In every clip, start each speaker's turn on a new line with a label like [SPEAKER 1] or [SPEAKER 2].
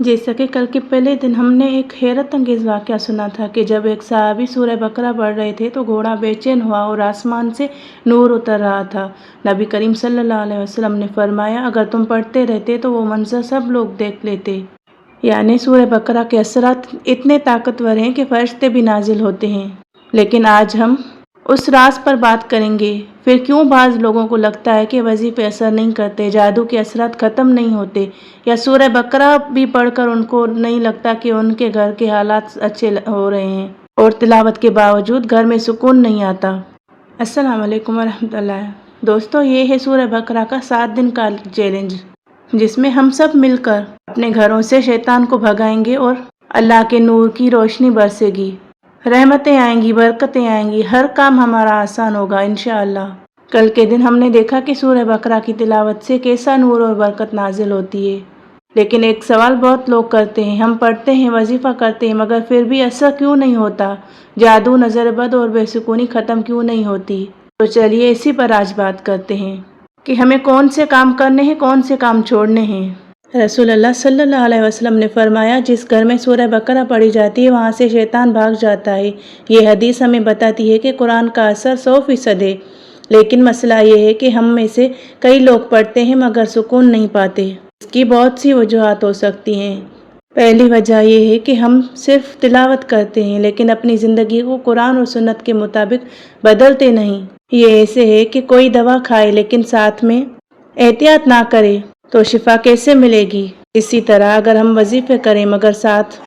[SPEAKER 1] جیسا کہ کل کے پہلے دن ہم نے ایک حیرت انگیز واقعہ سنا تھا کہ جب ایک صحابی سورہ بقرہ پڑھ رہے تھے تو گھوڑا بے چین ہوا اور آسمان سے نور اتر رہا تھا۔ نبی کریم صلی اللہ علیہ وسلم نے فرمایا، اگر تم پڑھتے رہتے تو وہ منظر سب لوگ دیکھ لیتے۔ یعنی سورہ بقرہ کے اثرات اتنے طاقتور ہیں کہ فرشتے بھی نازل ہوتے ہیں۔ لیکن آج ہم اس راز پر بات کریں گے۔ پھر کیوں بعض لوگوں کو لگتا ہے کہ وظیفے اثر نہیں کرتے، جادو کے اثرات ختم نہیں ہوتے، یا سورہ بقرہ بھی پڑھ کر ان کو نہیں لگتا کہ ان کے گھر کے حالات اچھے ہو رہے ہیں اور تلاوت کے باوجود گھر میں سکون نہیں آتا۔ السلام علیکم ورحمۃ اللہ۔ دوستو، یہ ہے سورہ بقرہ کا 7 دن کا چیلنج، جس میں ہم سب مل کر اپنے گھروں سے شیطان کو بھگائیں گے اور اللہ کے نور کی روشنی برسے گی، رحمتیں آئیں گی، برکتیں آئیں گی، ہر کام ہمارا آسان ہوگا انشاءاللہ۔ کل کے دن ہم نے دیکھا کہ سورہ بقرہ کی تلاوت سے کیسا نور اور برکت نازل ہوتی ہے۔ لیکن ایک سوال بہت لوگ کرتے ہیں، ہم پڑھتے ہیں، وظیفہ کرتے ہیں، مگر پھر بھی اثر کیوں نہیں ہوتا؟ جادو، نظر بد اور بے سکونی ختم کیوں نہیں ہوتی؟ تو چلیے اسی پر آج بات کرتے ہیں کہ ہمیں کون سے کام کرنے ہیں، کون سے کام چھوڑنے ہیں۔ رسول اللہ صلی اللہ علیہ وسلم نے فرمایا، جس گھر میں سورہ بقرہ پڑھی جاتی ہے وہاں سے شیطان بھاگ جاتا ہے۔ یہ حدیث ہمیں بتاتی ہے کہ قرآن کا اثر 100% ہے، لیکن مسئلہ یہ ہے کہ ہم میں سے کئی لوگ پڑھتے ہیں مگر سکون نہیں پاتے۔ اس کی بہت سی وجوہات ہو سکتی ہیں۔ پہلی وجہ یہ ہے کہ ہم صرف تلاوت کرتے ہیں لیکن اپنی زندگی کو قرآن اور سنت کے مطابق بدلتے نہیں۔ یہ ایسے ہے کہ کوئی دوا کھائے لیکن ساتھ میں احتیاط نہ کرے تو شفا کیسے ملے گی؟ اسی طرح اگر ہم وظیفے کریں مگر ساتھ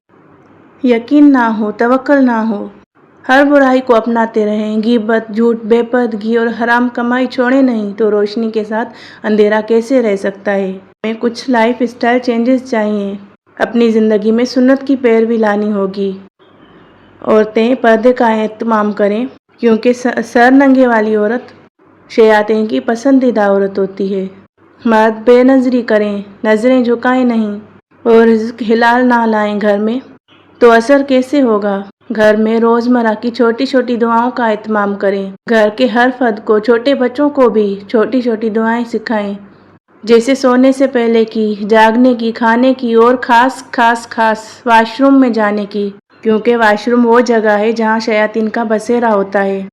[SPEAKER 1] یقین نہ ہو، توکل نہ ہو، ہر برائی کو اپناتے رہیں، غیبت، جھوٹ، بے پردگی اور حرام کمائی چھوڑے نہیں، تو روشنی کے ساتھ اندھیرا کیسے رہ سکتا ہے؟ ہمیں کچھ لائف اسٹائل چینجز چاہیے۔ اپنی زندگی میں سنت کی پیروی لانی ہوگی۔ عورتیں پردے کا اہتمام کریں، کیونکہ سر ننگے والی عورت شیاطین کی پسندیدہ عورت ہوتی ہے۔ مرد بے نظری کریں، نظریں جھکائیں نہیں، اور رزق حلال نہ لائیں گھر میں، تو اثر کیسے ہوگا؟ گھر میں روزمرہ کی چھوٹی چھوٹی دعاؤں کا اہتمام کریں۔ گھر کے ہر فرد کو، چھوٹے بچوں کو بھی چھوٹی چھوٹی دعائیں سکھائیں، جیسے سونے سے پہلے کی، جاگنے کی، کھانے کی، اور خاص واش روم میں جانے کی، کیونکہ واش روم وہ جگہ ہے جہاں شیاطین کا بسیرا ہوتا ہے۔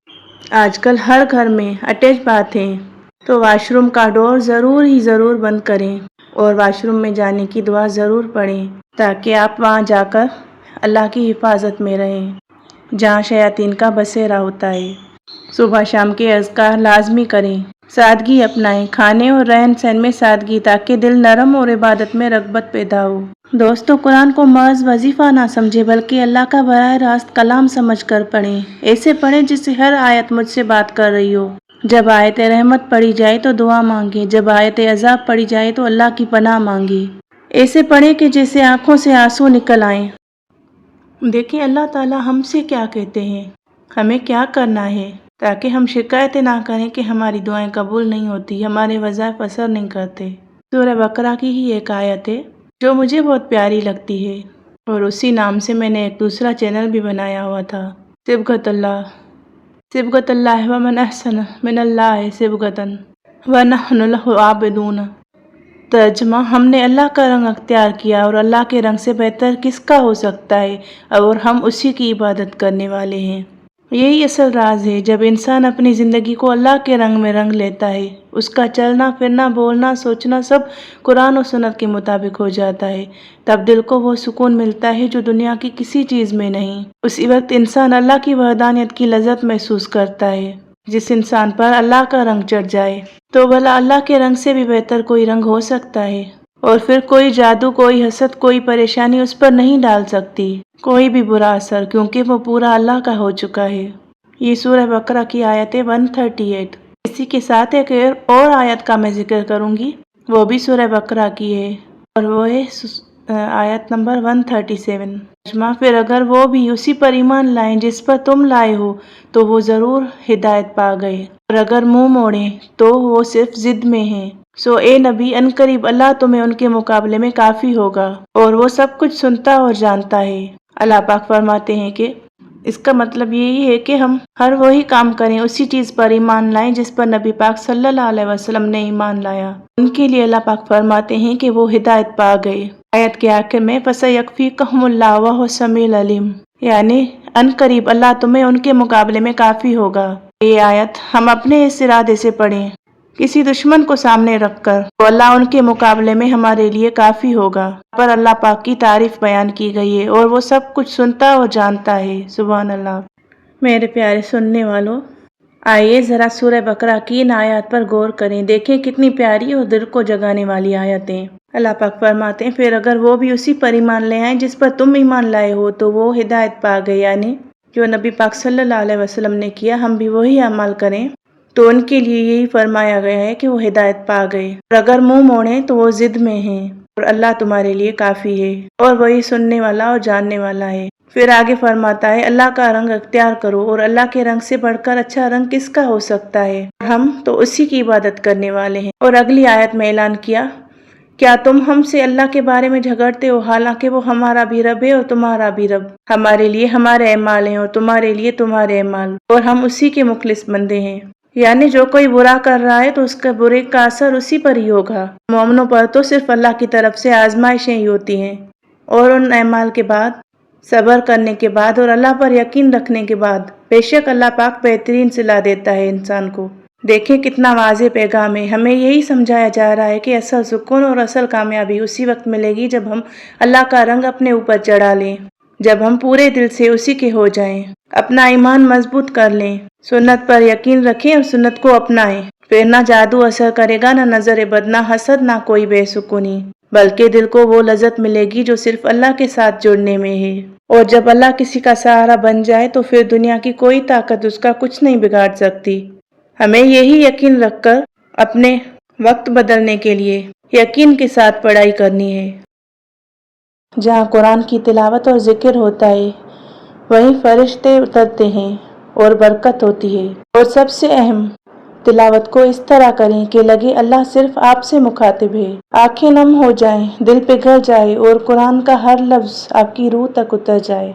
[SPEAKER 1] آج کل ہر گھر میں اٹیچ باتھ ہیں، تو واش روم کا ڈور ضرور بند کریں اور واش روم میں جانے کی دعا ضرور پڑھیں، تاکہ آپ وہاں جا کر اللہ کی حفاظت میں رہیں جہاں شیاطین کا بسیرا ہوتا ہے۔ صبح شام کے اذکار لازمی کریں، سادگی اپنائیں، کھانے اور رہن سہن میں سادگی، تاکہ دل نرم اور عبادت میں رغبت پیدا ہو۔ دوستو، قرآن کو محض وظیفہ نہ سمجھیں بلکہ اللہ کا براہ راست کلام سمجھ کر پڑھیں۔ ایسے پڑھیں جسے ہر آیت مجھ سے بات کر رہی ہو۔ جب آیت رحمت پڑھی جائے تو دعا مانگیں، جب آیت عذاب پڑھی جائے تو اللہ کی پناہ مانگیں۔ ایسے پڑھیں کہ جیسے آنکھوں سے آنسو نکل آئیں۔ دیکھیں اللہ تعالیٰ ہم سے کیا کہتے ہیں، ہمیں کیا کرنا ہے، تاکہ ہم شکایتیں نہ کریں کہ ہماری دعائیں قبول نہیں ہوتی، ہمارے وظائف اثر نہیں کرتے۔ سورہ بقرہ کی ہی ایک آیت ہے جو مجھے بہت پیاری لگتی ہے، اور اسی نام سے میں نے ایک دوسرا چینل بھی بنایا ہوا تھا، صبغۃ اللہ ومن احسن من اللہ صبغۃ ونحن لہ عابدون۔ ترجمہ: ہم نے اللہ کا رنگ اختیار کیا اور اللہ کے رنگ سے بہتر کس کا ہو سکتا ہے، اور ہم اسی کی عبادت کرنے والے ہیں۔ یہی اصل راز ہے۔ جب انسان اپنی زندگی کو اللہ کے رنگ میں رنگ لیتا ہے، اس کا چلنا پھرنا، بولنا، سوچنا سب قرآن و سنت کے مطابق ہو جاتا ہے، تب دل کو وہ سکون ملتا ہے جو دنیا کی کسی چیز میں نہیں۔ اسی وقت انسان اللہ کی وحدانیت کی لذت محسوس کرتا ہے۔ جس انسان پر اللہ کا رنگ چڑھ جائے تو بھلا اللہ کے رنگ سے بھی بہتر کوئی رنگ ہو سکتا ہے؟ اور پھر کوئی جادو، کوئی حسد، کوئی پریشانی اس پر نہیں ڈال سکتی، کوئی بھی برا اثر، کیونکہ وہ پورا اللہ کا ہو چکا ہے۔ یہ سورہ بقرہ کی آیت 138۔ اسی کے ساتھ ایک اور آیت کا میں ذکر کروں گی، وہ بھی سورہ بقرہ کی ہے، اور وہ ہے آیت نمبر 137۔ پھر اگر وہ بھی اسی پر ایمان لائیں جس پر تم لائے ہو تو وہ ضرور ہدایت پا گئے، اور اگر منہ موڑیں تو وہ صرف ضد میں ہیں۔ سو اے نبی، عنقریب اللہ تمہیں ان کے مقابلے میں کافی ہوگا، اور وہ سب کچھ سنتا اور جانتا ہے۔ اللہ پاک فرماتے ہیں کہ اس کا مطلب یہی ہے کہ ہم ہر وہی کام کریں، اسی چیز پر ایمان لائیں جس پر نبی پاک صلی اللہ علیہ وسلم نے ایمان لایا۔ ان کے لیے اللہ پاک فرماتے ہیں کہ وہ ہدایت پا گئے۔ آیت کے آخر میں فَسَيَكْفِيكَهُمُ اللَّهُ وَهُوَ السَّمِيعُ الْعَلِيمُ، یعنی ان قریب اللہ تمہیں ان کے مقابلے میں کافی ہوگا۔ یہ آیت ہم اپنے اس ارادے سے پڑھیں کسی دشمن کو سامنے رکھ کر تو اللہ ان کے مقابلے میں ہمارے لیے کافی ہوگا۔ پر اللہ پاک کی تعریف بیان کی گئی ہے اور وہ سب کچھ سنتا اور جانتا ہے۔ سبحان اللہ۔ میرے پیارے سننے والوں، آئیے ذرا سورہ بقرہ کی ان آیات پر غور کریں، دیکھیں کتنی پیاری اور دل کو جگانے والی آیتیں۔ اللہ پاک فرماتے ہیں پھر اگر وہ بھی اسی پر ایمان لے آئیں جس پر تم ایمان لائے ہو تو وہ ہدایت پا گئے، یعنی جو نبی پاک صلی اللہ علیہ وسلم نے کیا ہم بھی وہی عمل کریں تو ان کے لیے یہی فرمایا گیا ہے کہ وہ ہدایت پا گئے، اور اگر منہ موڑیں تو وہ ضد میں ہیں، اور اللہ تمہارے لیے کافی ہے اور وہی سننے والا اور جاننے والا ہے۔ پھر آگے فرماتا ہے اللہ کا رنگ اختیار کرو، اور اللہ کے رنگ سے بڑھ کر اچھا رنگ کس کا ہو سکتا ہے، ہم تو اسی کی عبادت کرنے والے ہیں۔ اور اگلی آیت میں اعلان کیا کیا تم ہم سے اللہ کے بارے میں جھگڑتے ہو حالانکہ وہ ہمارا بھی رب ہے اور تمہارا بھی رب، ہمارے لیے ہمارے اعمال ہیں اور تمہارے لیے تمہارے اعمال، اور ہم اسی کے مخلص بندے ہیں۔ یعنی جو کوئی برا کر رہا ہے تو اس کا برے کا اثر اسی پر ہی ہوگا۔ مومنوں پر تو صرف اللہ کی طرف سے آزمائشیں ہی ہوتی ہیں، اور ان اعمال کے بعد صبر کرنے کے بعد اور اللہ پر یقین رکھنے کے بعد بے شک اللہ پاک بہترین صلاح دیتا ہے انسان کو۔ دیکھیں کتنا واضح پیغام ہے، ہمیں یہی سمجھایا جا رہا ہے کہ اصل سکون اور اصل کامیابی اسی وقت ملے گی جب ہم اللہ کا رنگ اپنے اوپر چڑھا لیں، جب ہم پورے دل سے اسی کے ہو جائیں، اپنا ایمان مضبوط کر لیں، سنت پر یقین رکھیں اور سنت کو اپنائیں۔ پھر نہ جادو اثر کرے گا، نہ نظر بد، نہ حسد، نہ کوئی بے سکونی، بلکہ دل کو وہ لذت ملے گی جو صرف اللہ کے ساتھ جڑنے میں ہے۔ اور جب اللہ کسی کا سہارا بن جائے تو پھر دنیا کی کوئی طاقت اس کا کچھ نہیں بگاڑ سکتی۔ ہمیں یہی یقین رکھ کر اپنے وقت بدلنے کے لیے یقین کے ساتھ پڑھائی کرنی ہے۔ جہاں قرآن کی تلاوت اور ذکر ہوتا ہے وہیں فرشتے اترتے ہیں اور برکت ہوتی ہے، اور سب سے اہم تلاوت کو اس طرح کریں کہ لگے اللہ صرف آپ سے مخاطب ہے، آنکھیں نم ہو جائیں، دل پگھل جائے اور قرآن کا ہر لفظ آپ کی روح تک اتر جائے۔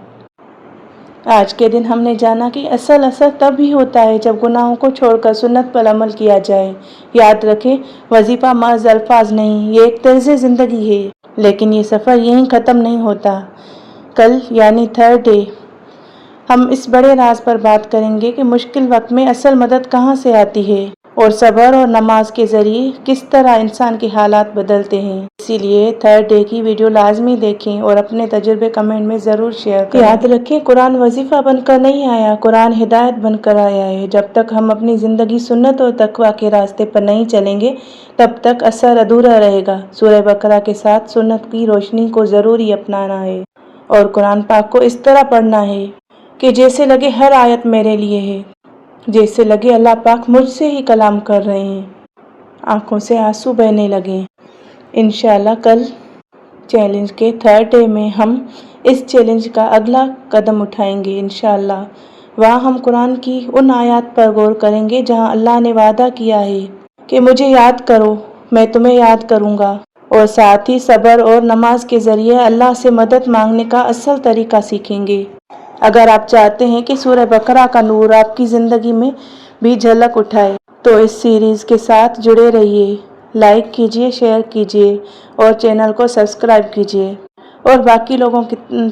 [SPEAKER 1] آج کے دن ہم نے جانا کہ اصل اثر تب ہی ہوتا ہے جب گناہوں کو چھوڑ کر سنت پر عمل کیا جائے۔ یاد رکھیں وظیفہ محض الفاظ نہیں، یہ ایک طرز زندگی ہے، لیکن یہ سفر یہیں ختم نہیں ہوتا۔ کل یعنی تھرڈ ڈے ہم اس بڑے راز پر بات کریں گے کہ مشکل وقت میں اصل مدد کہاں سے آتی ہے، اور صبر اور نماز کے ذریعے کس طرح انسان کے حالات بدلتے ہیں۔ اسی لیے تھرڈ ڈے کی ویڈیو لازمی دیکھیں اور اپنے تجربے کمنٹ میں ضرور شیئر کریں۔ یاد رکھیں قرآن وظیفہ بن کر نہیں آیا، قرآن ہدایت بن کر آیا ہے۔ جب تک ہم اپنی زندگی سنت اور تقویٰ کے راستے پر نہیں چلیں گے تب تک اثر ادھورا رہے گا۔ سورہ بقرہ کے ساتھ سنت کی روشنی کو ضروری اپنانا ہے، اور قرآن پاک کو اس طرح پڑھنا ہے کہ جیسے لگے ہر آیت میرے لیے ہے، جیسے لگے اللہ پاک مجھ سے ہی کلام کر رہے ہیں، آنکھوں سے آنسو بہنے لگے۔ انشاءاللہ کل چیلنج کے تھرڈ ڈے میں ہم اس چیلنج کا اگلا قدم اٹھائیں گے انشاءاللہ۔ وہاں ہم قرآن کی ان آیات پر غور کریں گے جہاں اللہ نے وعدہ کیا ہے کہ مجھے یاد کرو میں تمہیں یاد کروں گا، اور ساتھ ہی صبر اور نماز کے ذریعے اللہ سے مدد مانگنے کا اصل طریقہ سیکھیں گے۔ اگر آپ چاہتے ہیں کہ سورہ بقرہ کا نور آپ کی زندگی میں بھی جھلک اٹھائے تو اس سیریز کے ساتھ جڑے رہیے، لائک کیجیے، شیئر کیجیے اور چینل کو سبسکرائب کیجیے، اور باقی لوگوں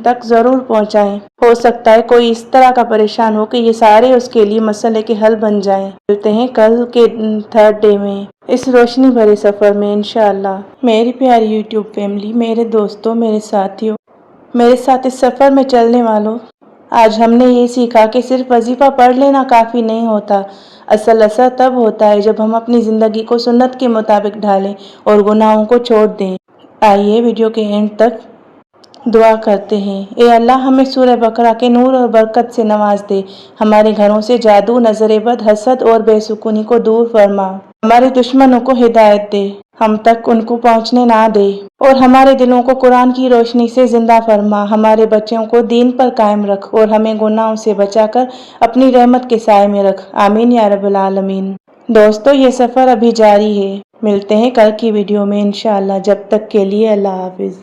[SPEAKER 1] تک ضرور پہنچائیں۔ ہو سکتا ہے کوئی اس طرح کا پریشان ہو کہ یہ سارے اس کے لیے مسئلے کے حل بن جائیں۔ ملتے ہیں کل کے تھرڈ ڈے میں اس روشنی بھرے سفر میں انشاءاللہ۔ میری پیاری یوٹیوب فیملی، میرے دوستوں، میرے ساتھیوں، میرے ساتھ اس سفر میں چلنے والوں، آج ہم نے یہ سیکھا کہ صرف وظیفہ پڑھ لینا کافی نہیں ہوتا، اصل اثر تب ہوتا ہے جب ہم اپنی زندگی کو سنت کے مطابق ڈھالیں اور گناہوں کو چھوڑ دیں۔ آئیے ویڈیو کے اینڈ تک دعا کرتے ہیں۔ اے اللہ ہمیں سورہ بقرہ کے نور اور برکت سے نواز دے، ہمارے گھروں سے جادو، نظر بد، حسد اور بے سکونی کو دور فرما، ہمارے دشمنوں کو ہدایت دے، ہم تک ان کو پہنچنے نہ دے، اور ہمارے دلوں کو قرآن کی روشنی سے زندہ فرما، ہمارے بچوں کو دین پر قائم رکھ اور ہمیں گناہوں سے بچا کر اپنی رحمت کے سائے میں رکھ، آمین یا رب العالمین۔ دوستو یہ سفر ابھی جاری ہے، ملتے ہیں کل کی ویڈیو میں انشاءاللہ، جب تک کے لیے اللہ حافظ۔